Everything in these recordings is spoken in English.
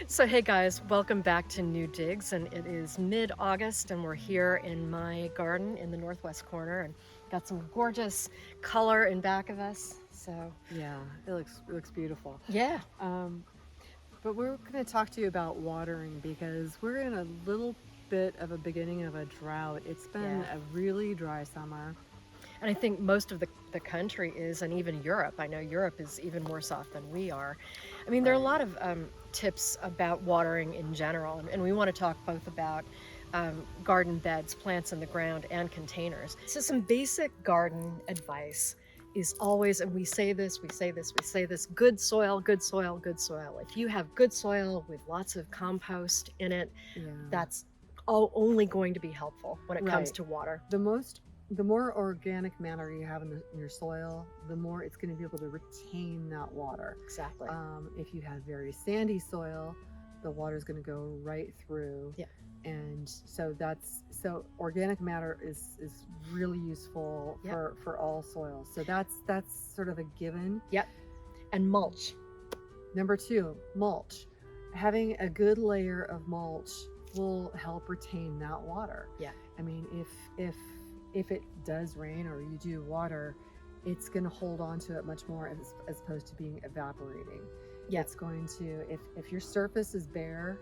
So, hey guys, welcome back to New Digs, and it is mid-August, and we're here in my garden in the northwest corner, and got some gorgeous color in back of us. So, Yeah, it looks beautiful. yeah, Um, but we're going to talk to you about watering because we're in a little bit of a beginning of a drought. It's been yeah, a really dry summer. and I think most of the country is, and even Europe. I know Europe is even worse off than we are. I mean, there are a Right. lot of tips about watering in general, and we want to talk both about garden beds, plants in the ground, and containers. So, some basic garden advice is always, and we say this, we say this, we say this, good soil, good soil, good soil. If you have good soil with lots of compost in it, Yeah. that's only going to be helpful when it comes Right. to water. The most the more organic matter you have in your soil, the more it's going to be able to retain that water. Exactly. If you have very sandy soil, the water is going to go right through, Yeah. and so organic matter is really useful Yep. for all soils. So that's sort of a given. Yep. And mulch. Number two, mulch. Having a good layer of mulch will help retain that water. Yeah. I mean, if it does rain or you do water, it's going to hold on to it much more as opposed to being evaporating. Yeah. It's going to if your surface is bare,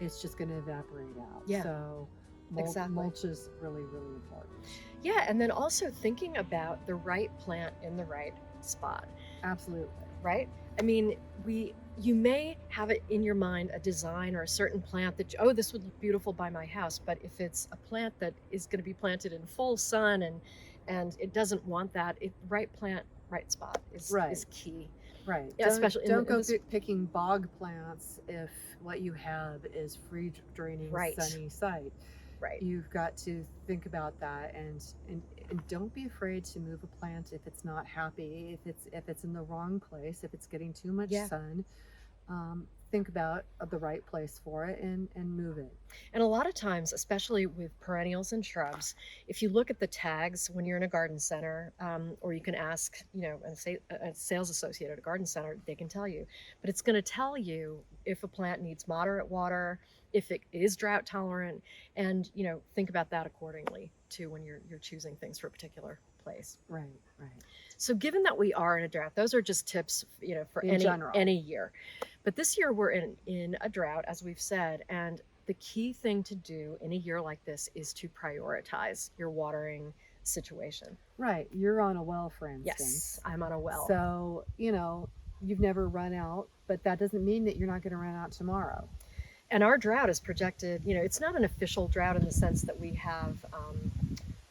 it's just going to evaporate out. Yeah. So Exactly. mulch is really really important. Yeah. And then also thinking about the right plant in the right spot, Absolutely. right? I mean, you may have it in your mind a design or a certain plant that oh, this would look beautiful by my house, but if it's a plant that is going to be planted in full sun and it doesn't want that, right plant, right spot is Right. key. Right. Yeah, especially Don't in go this. picking bog plants if what you have is free draining Right. sunny site. Right. You've got to think about that and don't be afraid to move a plant if it's not happy, if it's in the wrong place, if it's getting too much Yeah. sun. Think about the right place for it and move it. And a lot of times, especially with perennials and shrubs, if you look at the tags when you're in a garden center, or you can ask, a sales associate at a garden center, they can tell you. But it's going to tell you if a plant needs moderate water, if it is drought tolerant, and think about that accordingly too when you're choosing things for a particular place. Right, right. So, given that we are in a drought, those are just tips, for In any general. any year. But this year we're in a drought, as we've said, and the key thing to do in a year like this is to prioritize your watering situation. Right. You're on a well, for Yes, instance. I'm on a well. So, you've never run out, but that doesn't mean that you're not going to run out tomorrow. And our drought is projected, it's not an official drought in the sense that we have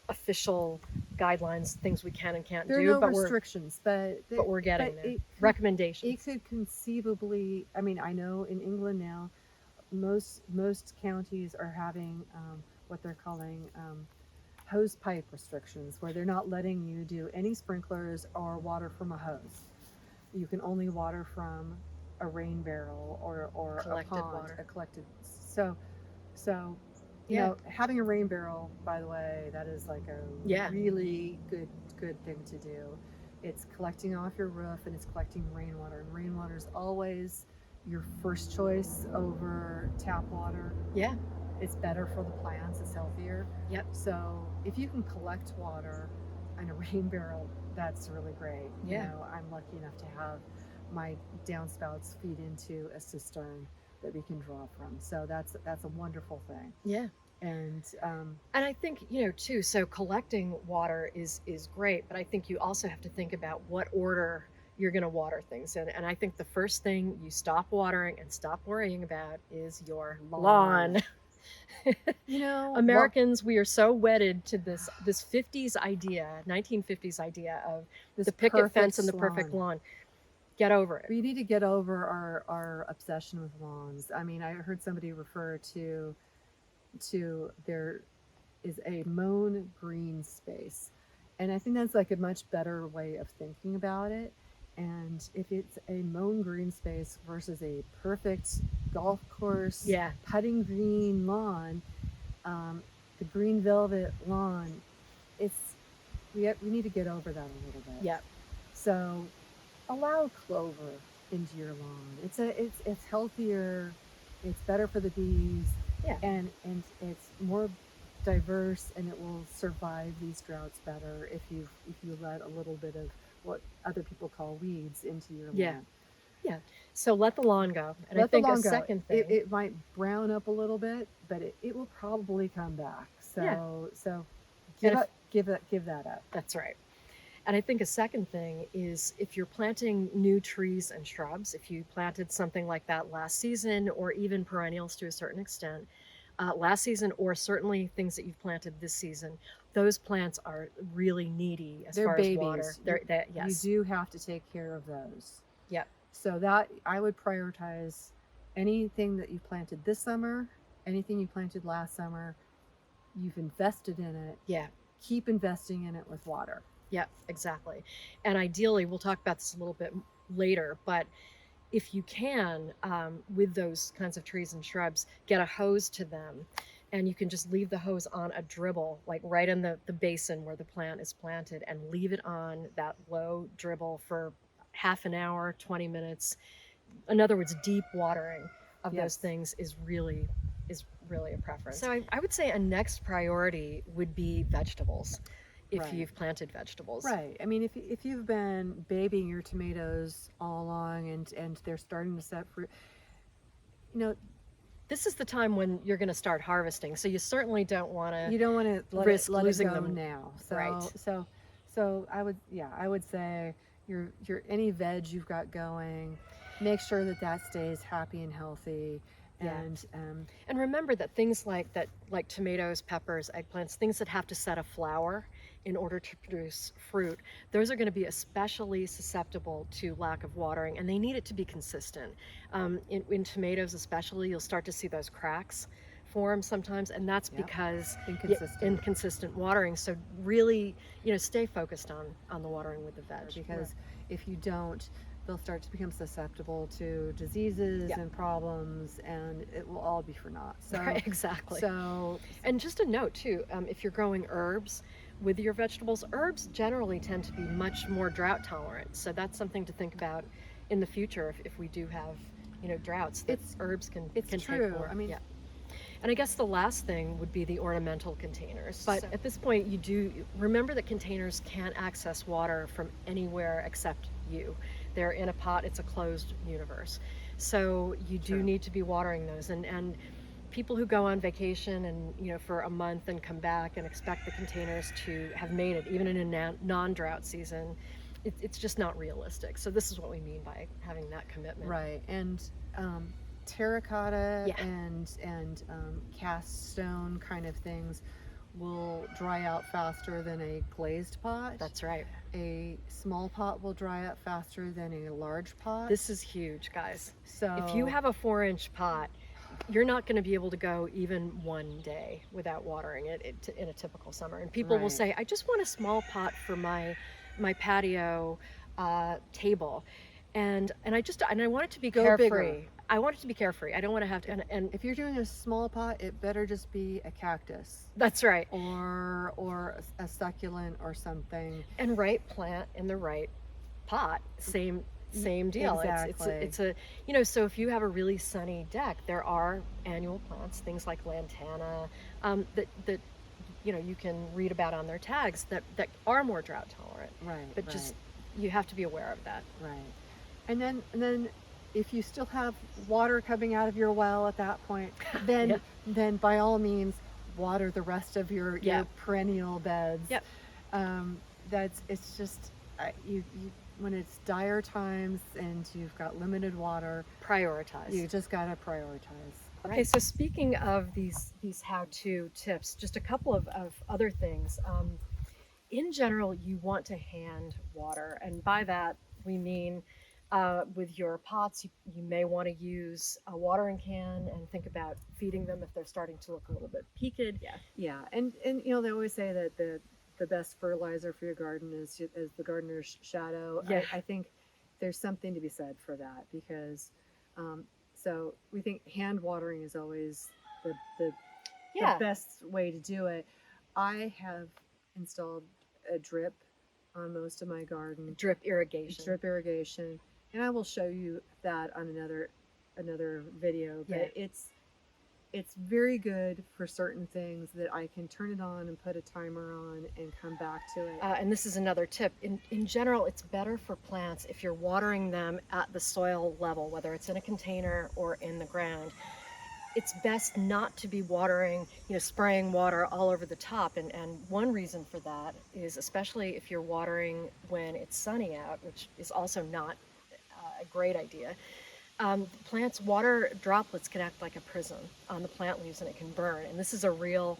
official guidelines, things we can and can't There are do, no but restrictions, but we're getting but there. it Recommendations. could conceivably. I mean, I know in England now, most counties are having what they're calling hose pipe restrictions, where they're not letting you do any sprinklers or water from a hose. You can only water from a rain barrel or a Collected pond, water. a collected. So Yeah. having a rain barrel, by the way, that is like a Yeah. really good thing to do. It's collecting off your roof and it's collecting rainwater, and rainwater is always your first choice over tap water. Yeah. It's better for the plants, it's healthier. Yep. So if you can collect water in a rain barrel, that's really great. Yeah. I'm lucky enough to have my downspouts feed into a cistern that we can draw from. So that's a wonderful thing. Yeah. And And I think, too, so collecting water is great, but I think you also have to think about what order you're going to water things in. And I think the first thing you stop watering and stop worrying about is your lawn. Americans, we are so wedded to this 50s idea, 1950s idea of this the picket perfect fence and the perfect lawn. Get over it. We need to get over our obsession with lawns. I mean, I heard somebody refer to there is a mown green space, and I think that's like a much better way of thinking about it. And if it's a mown green space versus a perfect golf course, Yeah. putting green lawn, the green velvet lawn, we need to get over that a little bit. Yeah. So allow clover into your lawn. It's healthier it's better for the bees, Yeah. and it's more diverse, and it will survive these droughts better if you let a little bit of what other people call weeds into your Yeah. land. Yeah. So let the lawn go. And I Let the think a lawn go. second It, thing, it might brown up a little bit, but it will probably come back. yeah. So And if give that up. that's right. And I think a second thing is if you're planting new trees and shrubs, if you planted something like that last season, or even perennials to a certain extent, last season, or certainly things that you've planted this season, those plants are really needy as They're far as water. babies. They're that You yes, do have to take care of those. yeah, So that I would prioritize anything that you planted this summer, anything you planted last summer. You've invested in it. yeah. Keep investing in it with water. Yeah, exactly. And ideally, we'll talk about this a little bit later, but if you can, with those kinds of trees and shrubs, get a hose to them, and you can just leave the hose on a dribble, like right in the basin where the plant is planted, and leave it on that low dribble for half an hour, 20 minutes. In other words, deep watering of those Yes. things is really a preference. So I would say a next priority would be vegetables if Right. you've planted vegetables. Right. I mean, if you've been babying your tomatoes all along and they're starting to set fruit, you know, This is the time when you're going to start harvesting, so you certainly don't want to you don't want to risk let it losing go them. now. Right. So I would say your any veg you've got going, make sure that that stays happy and healthy, Yeah. and And remember that things like that, like tomatoes, peppers, eggplants, things that have to set a flower in order to produce fruit, those are going to be especially susceptible to lack of watering, and they need it to be consistent. In tomatoes, especially, you'll start to see those cracks form sometimes, and that's yep, because inconsistent. inconsistent watering. So really, stay focused on the watering with the veg. Because if you don't, they'll start to become susceptible to diseases Yeah. and problems, and it will all be for naught. So Right, exactly. so And just a note too, if you're growing herbs with your vegetables, herbs generally tend to be much more drought tolerant. So that's something to think about in the future if we do have, droughts, that it's herbs can it's take true. more. I mean, Yeah. And I guess the last thing would be the ornamental containers. But at this point, you do remember that containers can't access water from anywhere except you. They're in a pot, it's a closed universe. So you do True. need to be watering those. And people who go on vacation and, for a month and come back and expect the containers to have made it, even in a non-drought season, it's just not realistic. So this is what we mean by having that commitment. right, and terracotta Yeah. and cast stone kind of things will dry out faster than a glazed pot. That's right. A small pot will dry out faster than a large pot. This is huge, guys. So If you have a 4-inch pot, you're not going to be able to go even one day without watering it in a typical summer. And people will Right. say, "I just want a small pot for my patio table," and I want it to be Go carefree. bigger. I want it to be carefree. I don't want to have to. And If you're doing a small pot, it better just be a cactus that's right. or a succulent or something. And right plant in the right pot. Same deal. Exactly. It's a so if you have a really sunny deck, there are annual plants, things like lantana, that you can read about on their tags that are more drought tolerant. Right. But just you have to be aware of that. right. And then if you still have water coming out of your well at that point, then Yeah. then by all means water the rest of your Yeah. perennial beds. Yep. It's just you when it's dire times and you've got limited water, Prioritize. you just gotta prioritize. Okay, so speaking of these how-to tips, just a couple of other things. In general, you want to hand water, and by that we mean with your pots, you may want to use a watering can and think about feeding them if they're starting to look a little bit peaked. Yeah, and they always say that the best fertilizer for your garden is the gardener's shadow. Yeah. I think there's something to be said for that because so we think hand watering is always the Yeah. best way to do it. I have installed a drip on most of my garden, Drip irrigation. drip irrigation, and I will show you that on another another video, Yeah. but it's very good for certain things that I can turn it on and put a timer on and come back to it. And this is another tip. In general, it's better for plants if you're watering them at the soil level, whether it's in a container or in the ground. It's best not to be watering, spraying water all over the top. And one reason for that is, especially if you're watering when it's sunny out, which is also not a great idea. Plants water droplets can act like a prism on the plant leaves, and it can burn. And this is a real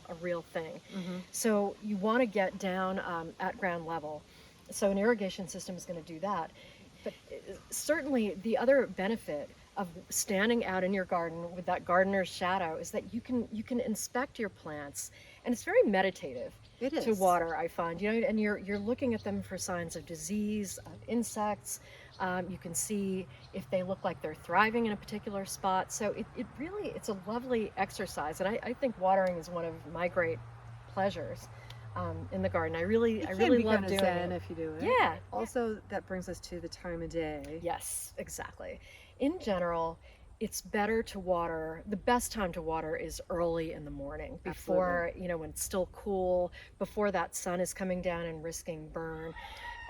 thing. Mm-hmm. So you want to get down at ground level. So an irrigation system is going to do that. But certainly the other benefit of standing out in your garden with that gardener's shadow is that you can inspect your plants, and it's very meditative It to is. water, I find, and you're looking at them for signs of disease, of insects. You can see if they look like they're thriving in a particular spot. So it really, it's a lovely exercise, and I think watering is one of my great pleasures in the garden. I really It I can really be love kind of doing zen it. if you do it. Yeah. Also, that brings us to the time of day. Yes, exactly. In general, it's better to water. The best time to water is early in the morning, before, when it's still cool, before that sun is coming down and risking burn.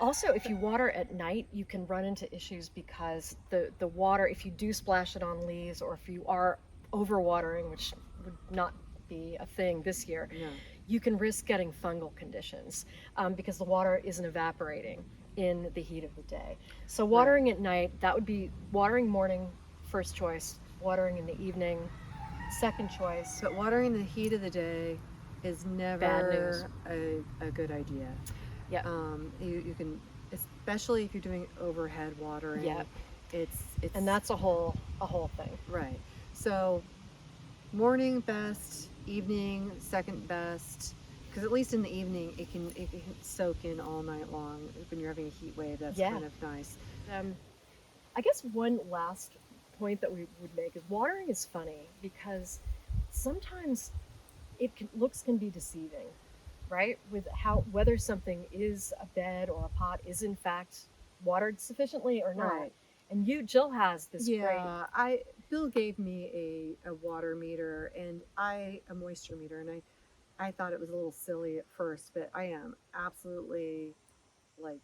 Also, if you water at night, you can run into issues because the water, if you do splash it on leaves, or if you are overwatering, which would not be a thing this year, No. you can risk getting fungal conditions because the water isn't evaporating in the heat of the day. So watering at night, that would be watering morning, first choice, watering in the evening, second choice. But watering in the heat of the day is Bad never a good idea. Yeah. You can, especially if you're doing overhead watering. Yeah. It's And that's a whole thing. right. So morning best, evening second best, because at least in the evening it can soak in all night long. When you're having a heat wave, that's Yeah. kind of nice. I guess one last point that we would make is watering is funny because sometimes looks can be deceiving, right? With whether something is a bed or a pot is in fact watered sufficiently or not. Right. And Jill has this great. Yeah, Bill gave me a water meter and a moisture meter, and I thought it was a little silly at first, but I am absolutely like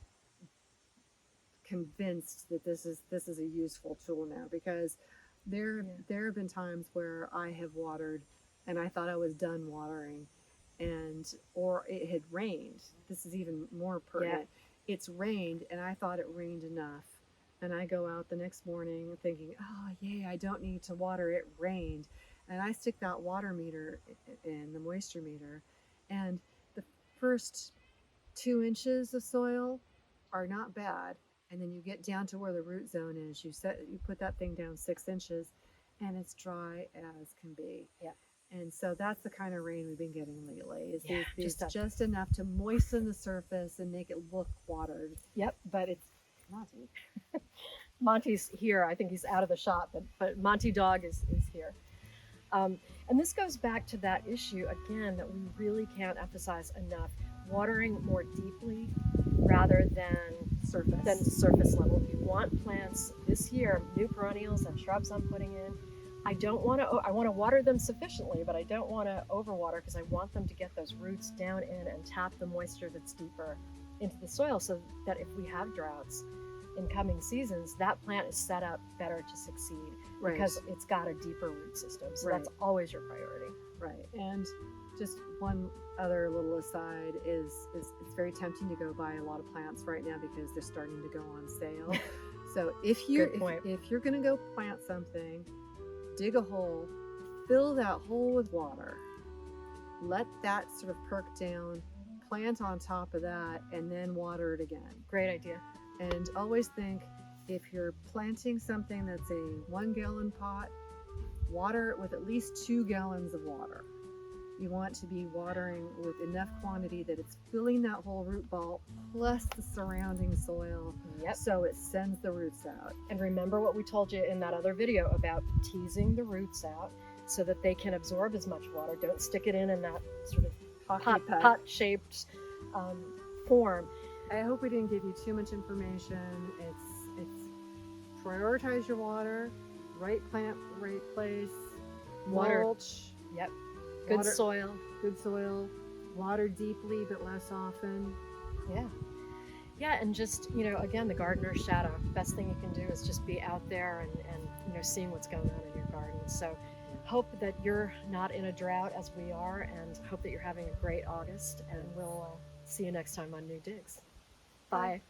convinced that this is a useful tool now, because there have been times where I have watered and I thought I was done watering, and or it had rained. This is even more pertinent. It's rained and I thought it rained enough, and I go out the next morning thinking, oh yay, I don't need to water, it rained. And I stick that water meter in the moisture meter, and the first 2 inches of soil are not bad, and then you get down to where the root zone is, you put that thing down 6 inches and it's dry as can be. Yeah. And so that's the kind of rain we've been getting lately, is Yeah, just enough to moisten the surface and make it look watered. Yep. But it's Monty. Monty's here. I think he's out of the shot, but Monty Dog is here. And this goes back to that issue again that we really can't emphasize enough: watering more deeply rather than surface level. You want plants this year, new perennials and shrubs I'm putting in. I want to water them sufficiently, but I don't want to overwater, because I want them to get those roots down in and tap the moisture that's deeper into the soil, so that if we have droughts in coming seasons, that plant is set up better to succeed, Right. because it's got a deeper root system. So Right. that's always your priority. Right. And just one other little aside is it's very tempting to go buy a lot of plants right now because they're starting to go on sale. So if you're Good point. if you're going to go plant something, dig a hole, fill that hole with water, let that sort of perk down, plant on top of that, and then water it again. Great idea. And always think, if you're planting something that's a 1-gallon pot, water it with at least 2 gallons of water. You want to be watering with enough quantity that it's filling that whole root ball plus the surrounding soil. Yep. So it sends the roots out. And remember what we told you in that other video about teasing the roots out so that they can absorb as much water. Don't stick it in that sort of pot-shaped form. I hope we didn't give you too much information. It's prioritize your water, right plant, right place, Water. mulch, Yep. Good water, soil. good soil, water deeply but less often. Yeah. Yeah, and just, again, the gardener's shadow. Best thing you can do is just be out there and seeing what's going on in your garden. So hope that you're not in a drought as we are, and hope that you're having a great August. And Yes. we'll see you next time on New Digs. Bye. Bye.